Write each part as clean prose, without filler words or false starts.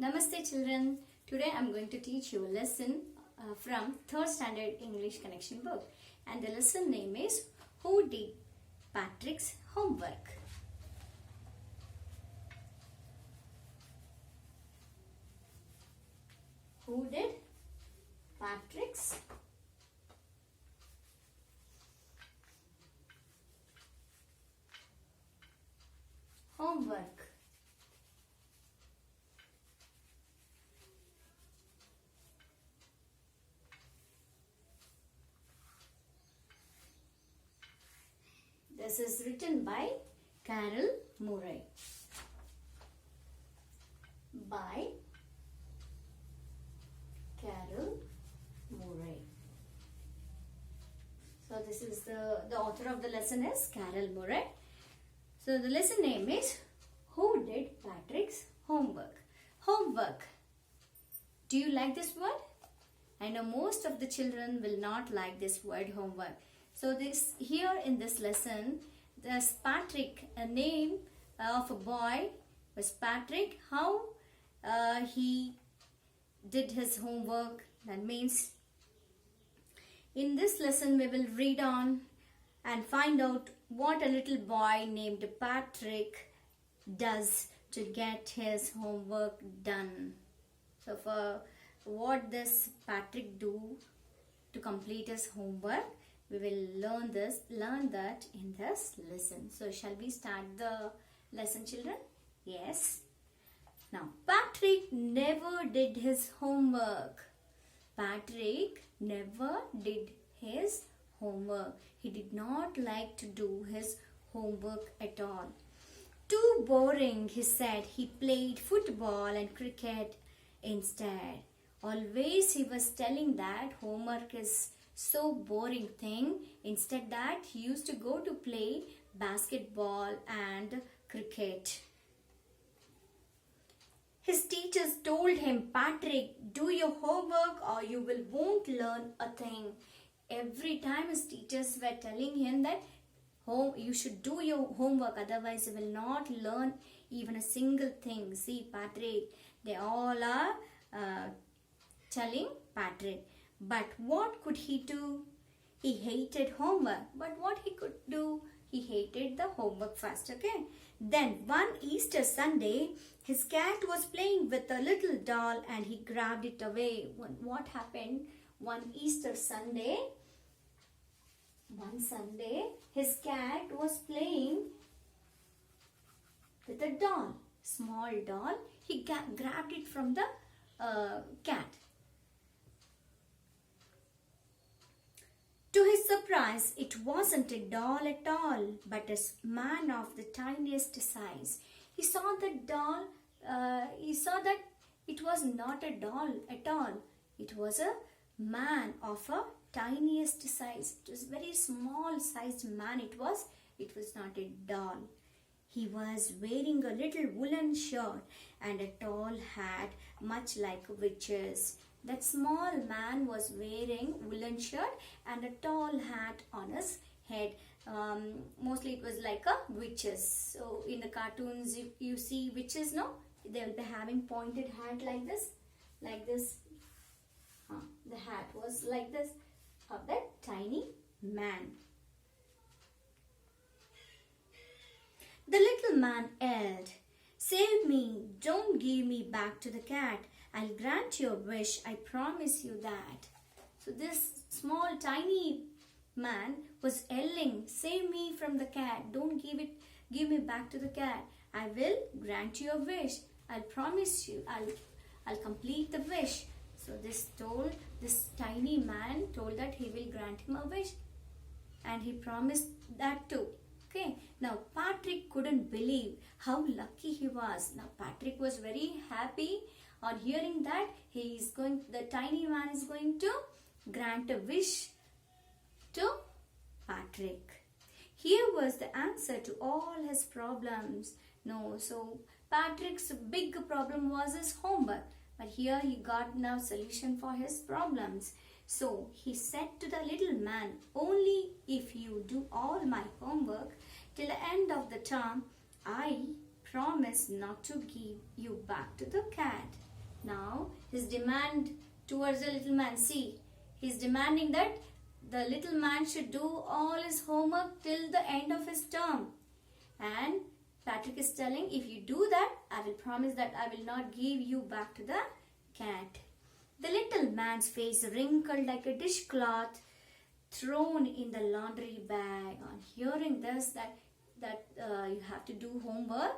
Namaste children. Today I am going to teach you a lesson from 3rd standard English connection book, and the lesson name is Who Did Patrick's Homework? Who did Patrick's homework? This is written by Carol Murray. By Carol Murray. So this is the author of the lesson is Carol Murray. So the lesson name is Who Did Patrick's Homework? Homework. Do you like this word? I know most of the children will not like this word homework. So this here in this lesson, there's Patrick, a name of a boy was Patrick. How he did his homework. That means in this lesson we will read on and find out what a little boy named Patrick does to get his homework done. So for what does Patrick do to complete his homework, we will learn that in this lesson. So shall we start the lesson, children? Yes. Now, Patrick never did his homework. Patrick never did his homework. He did not like to do his homework at all. Too boring, he said. He played football and cricket instead. Always he was telling that homework is so boring thing. Instead that he used to go to play basketball and cricket. His teachers told him, Patrick, do your homework or you won't learn a thing. Every time his teachers were telling him that you should do your homework, otherwise you will not learn even a single thing. See, Patrick, they all are telling Patrick. But what could he do? He hated homework. But what he could do? He hated the homework first, okay? Then one Easter Sunday, his cat was playing with a little doll and he grabbed it away. What happened? One Sunday, his cat was playing with a doll, small doll. He grabbed it from the cat. To his surprise, it wasn't a doll at all, but a man of the tiniest size. He saw the doll, he saw that it was not a doll at all. It was a man of a tiniest size. It was very small sized man. It was not a doll. He was wearing a little woolen shirt and a tall hat, much like witches. That small man was wearing woolen shirt and a tall hat on his head. Mostly it was like a witches. So in the cartoons, if you see witches, no, they will be having pointed hat like this. The hat was like this of that tiny man. The little man yelled, Save me, don't give me back to the cat. I'll grant your wish, I promise you that. So this small tiny man was yelling, Save me from the cat, don't give me back to the cat. I will grant you a wish. I'll promise you, I'll complete the wish. So this tiny man told that he will grant him a wish. And he promised that too. Okay, now Patrick couldn't believe how lucky he was. Now Patrick was very happy on hearing that the tiny man is going to grant a wish to Patrick. Here was the answer to all his problems. No, so Patrick's big problem was his homework. But here he got now solution for his problems. So he said to the little man, Only if you do all my homework till the end of the term, I promise not to give you back to the cat. Now his demand towards the little man, see, he's demanding that the little man should do all his homework till the end of his term. And Patrick is telling, if you do that, I will promise that I will not give you back to the cat. The little man's face wrinkled like a dishcloth thrown in the laundry bag. On hearing this, that you have to do homework,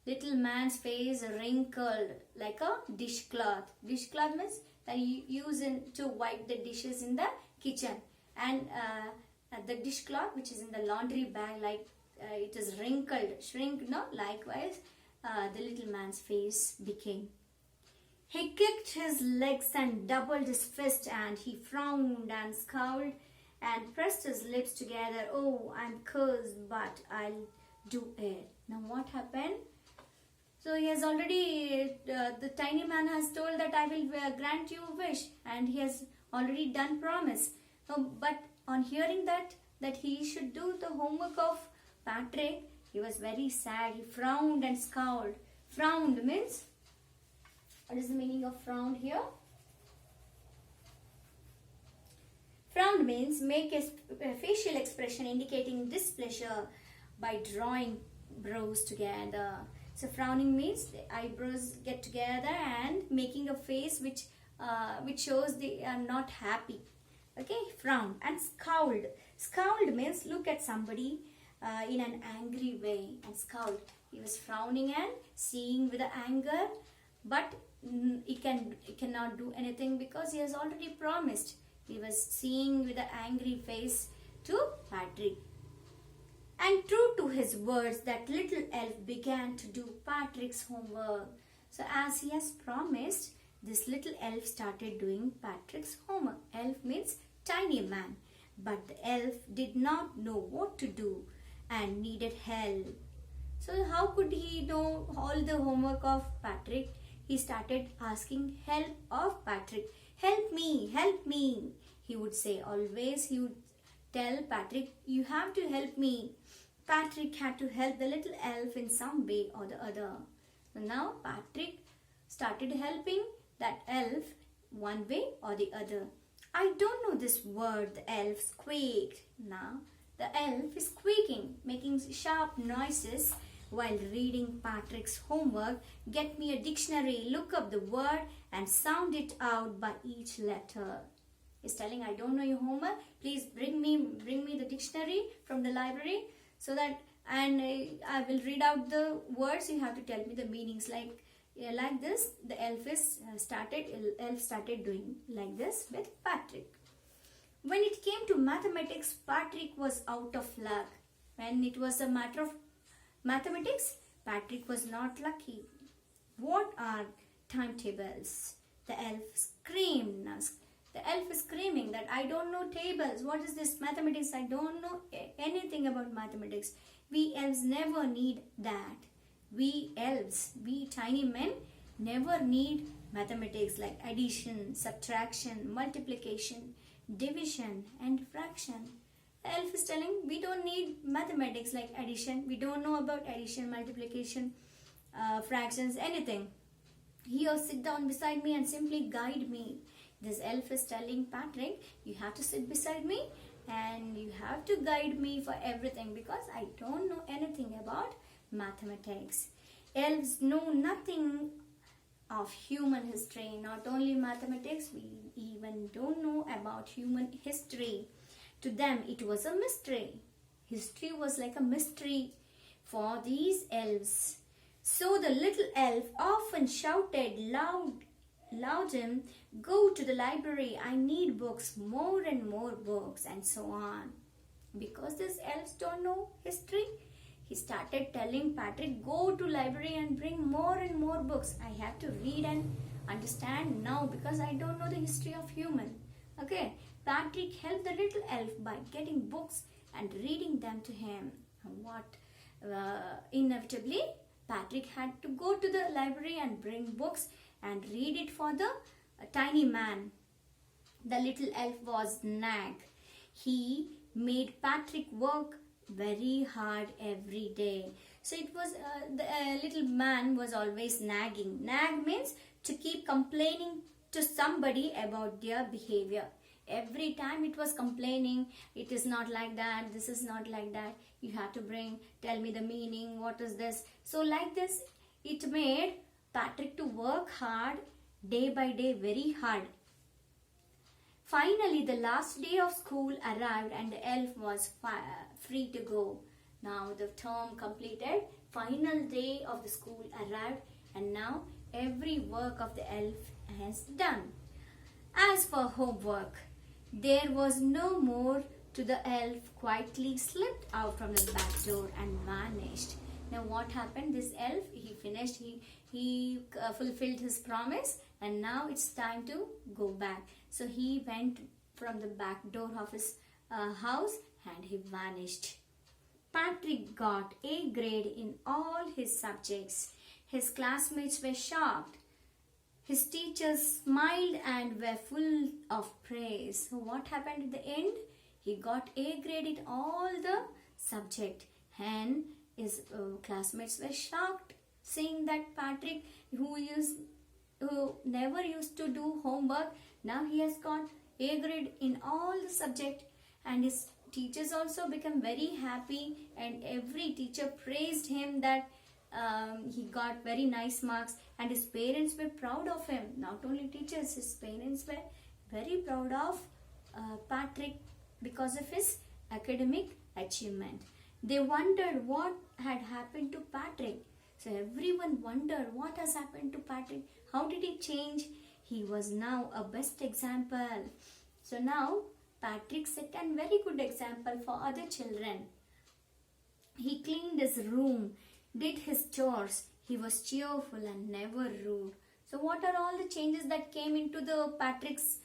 little man's face wrinkled like a dishcloth. Dishcloth means that you use to wipe the dishes in the kitchen. And the dishcloth which is in the laundry bag, like it is wrinkled, shrink, no? Likewise, the little man's face became. He kicked his legs and doubled his fist, and he frowned and scowled and pressed his lips together. Oh, I'm cursed, but I'll do it. Now what happened? So he has already, the tiny man has told that I will grant you a wish, and he has already done promise. But on hearing that he should do the homework of Patrick, he was very sad. He frowned and scowled. Frowned means, what is the meaning of frowned here? Frowned means make a facial expression indicating displeasure by drawing brows together. So frowning means the eyebrows get together and making a face which shows they are not happy. Okay, frowned. And scowled. Scowled means look at somebody in an angry way, and scowled. He was frowning and seeing with anger, but he cannot do anything because he has already promised. He was seeing with an angry face to Patrick. And true to his words, that little elf began to do Patrick's homework. So as he has promised, this little elf started doing Patrick's homework. Elf means tiny man. But the elf did not know what to do and needed help. So how could he know all the homework of Patrick? He started asking help of Patrick. Help me, he would say. Always he would tell Patrick, you have to help me. Patrick had to help the little elf in some way or the other. So now Patrick started helping that elf one way or the other. I don't know this word, the elf squeaked. Now the elf is squeaking, making sharp noises while reading Patrick's homework. Get me a dictionary, look up the word and sound it out by each letter. He's telling, I don't know your homework. Please bring me the dictionary from the library, so that I will read out the words. You have to tell me the meanings. Like this, the elf started doing like this with Patrick. When it came to mathematics, Patrick was out of luck. When it was a matter of mathematics, Patrick was not lucky. What are timetables? The elf screamed. The elf is screaming that I don't know tables. What is this mathematics? I don't know anything about mathematics. We elves never need that. We elves, we tiny men, never need mathematics like addition, subtraction, multiplication, division and fraction. The elf is telling, we don't need mathematics like addition. We don't know about addition, multiplication, fractions, anything. Here, sit down beside me and simply guide me. This elf is telling Patrick, you have to sit beside me and you have to guide me for everything because I don't know anything about mathematics. Elves know nothing of human history. Not only mathematics, we even don't know about human history. To them, it was a mystery. History was like a mystery for these elves. So the little elf often shouted loudly, go to the library, I need books, more and more books, and so on. Because these elves don't know history, he started telling Patrick, go to library and bring more and more books. I have to read and understand now because I don't know the history of human. Okay, Patrick helped the little elf by getting books and reading them to him. Inevitably, Patrick had to go to the library and bring books and read it for the tiny man. The little elf was nag. He made Patrick work very hard every day. So it was the little man was always nagging. Nag means to keep complaining to somebody about their behavior. Every time it was complaining, it is not like that, this is not like that, you have to tell me the meaning, what is this. So like this, it made Patrick to work hard, day by day, very hard. Finally, the last day of school arrived and the elf was free to go. Now the term completed, final day of the school arrived, and now every work of the elf has done. As for homework, there was no more to the elf, quietly slipped out from the back door and vanished. Now what happened? This elf, he finished, he fulfilled his promise, and now it's time to go back. So he went from the back door of his house and he vanished. Patrick got A grade in all his subjects. His classmates were shocked. His teachers smiled and were full of praise. So what happened at the end? He got A grade in all the subject, and his classmates were shocked, seeing that Patrick, who never used to do homework, now he has got A grade in all the subject, and his teachers also became very happy, and every teacher praised him that he got very nice marks, and his parents were proud of him. Not only teachers, his parents were very proud of Patrick because of his academic achievement. They wondered what had happened to Patrick. So everyone wondered what has happened to Patrick. How did he change? He was now a best example. So now Patrick set a very good example for other children. He cleaned his room, did his chores. He was cheerful and never rude. So what are all the changes that came into the Patrick's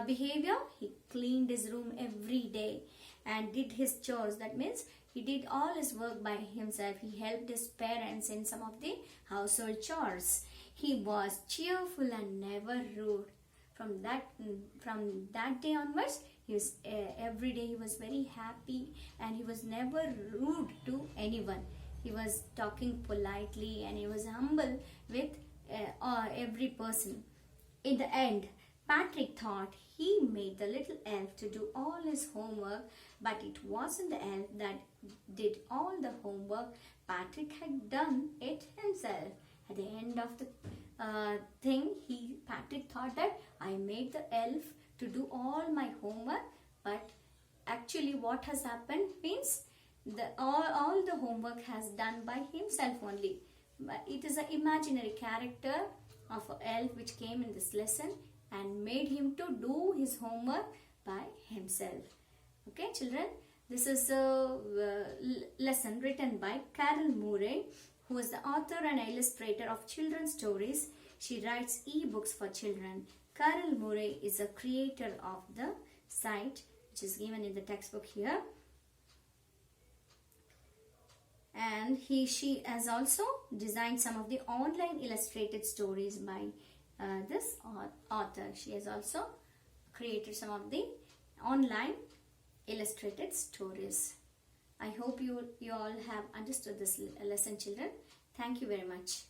behavior? He cleaned his room every day and did his chores. That means he did all his work by himself. He helped his parents in some of the household chores. He was cheerful and never rude. From that day onwards, every day he was very happy, and he was never rude to anyone. He was talking politely and he was humble with every person. In the end, Patrick thought he made the little elf to do all his homework, but it wasn't the elf that did all the homework. Patrick had done it himself. At the end of the thing, Patrick thought that I made the elf to do all my homework, but actually what has happened means all the homework has done by himself only. But it is an imaginary character of an elf which came in this lesson and made him to do his homework by himself. Okay, children, this is a lesson written by Carol Murray, who is the author and illustrator of children's stories. She writes e-books for children. Carol Murray is a creator of the site, which is given in the textbook here. And she has also designed some of the online illustrated stories by this author. She has also created some of the online illustrated stories. I hope you all have understood this lesson, children. Thank you very much.